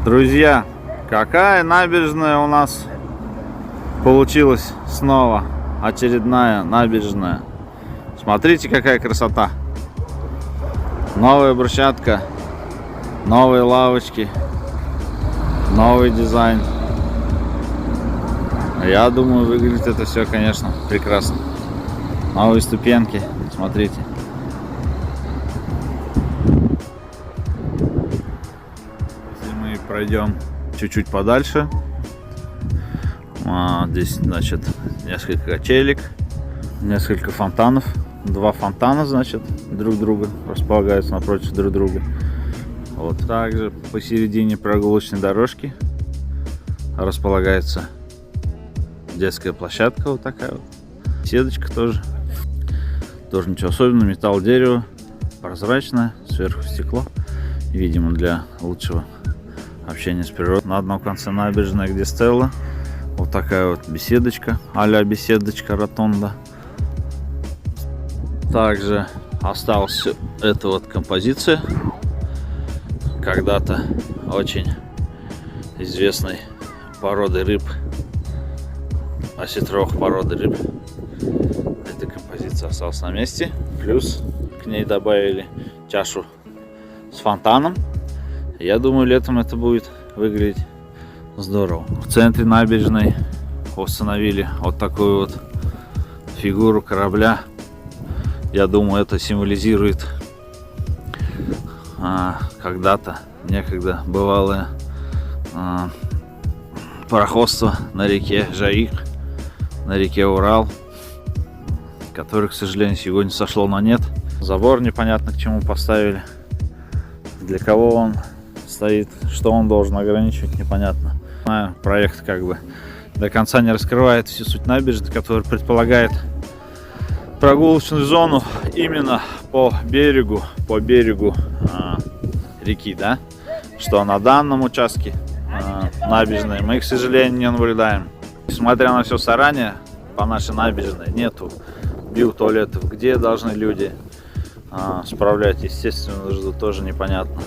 Друзья, какая набережная у нас получилась снова. Очередная набережная. Смотрите, какая красота. Новая брусчатка, новые лавочки, новый дизайн. Я думаю, выглядит это все, конечно, прекрасно. Новые ступеньки, смотрите. Если мы пройдем чуть-чуть подальше, здесь, значит, несколько качелек, несколько фонтанов. Два фонтана, значит, друг друга располагаются напротив друг друга. Вот. Также посередине прогулочной дорожки располагается детская площадка, вот такая вот. Сеточка тоже. Тоже ничего особенного. Металл, дерево, прозрачное, сверху стекло. Видимо, для лучшего общения с природой. На одном конце набережной, где Стелла, вот такая вот беседочка, а-ля беседочка ротонда. Также осталась эта вот композиция, когда-то очень известной породы рыб, осетровых породы рыб. Эта композиция осталась на месте. Плюс к ней добавили чашу с фонтаном. Я думаю, летом это будет выглядеть здорово. В центре набережной установили вот такую вот фигуру корабля. Я думаю, это символизирует когда-то, некогда бывалое пароходство на реке Жайык, на реке Урал, который, к сожалению, сегодня сошло на нет. Забор непонятно к чему поставили, для кого он стоит, что он должен ограничивать, непонятно. Проект как бы до конца не раскрывает всю суть набережной, которая предполагает прогулочную зону именно по берегу реки, да, что на данном участке набережной мы, к сожалению, не наблюдаем. Несмотря на все старания, по нашей набережной нету биотуалетов, где должны люди справлять естественную нужду, тоже непонятно.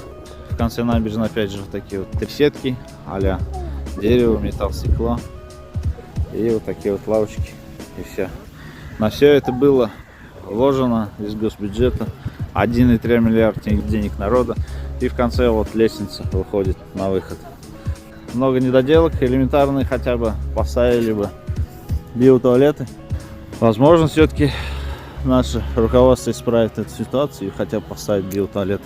В конце набережной опять же вот такие вот трещотки а-ля дерево, металл, стекло и вот такие вот лавочки, и все. На все это было вложено из госбюджета 1,3 миллиарда денег народа. И в конце вот лестница выходит на выход. Много недоделок, элементарные хотя бы поставили бы биотуалеты. Возможно, все-таки наше руководство исправит эту ситуацию и хотя бы поставить биотуалеты.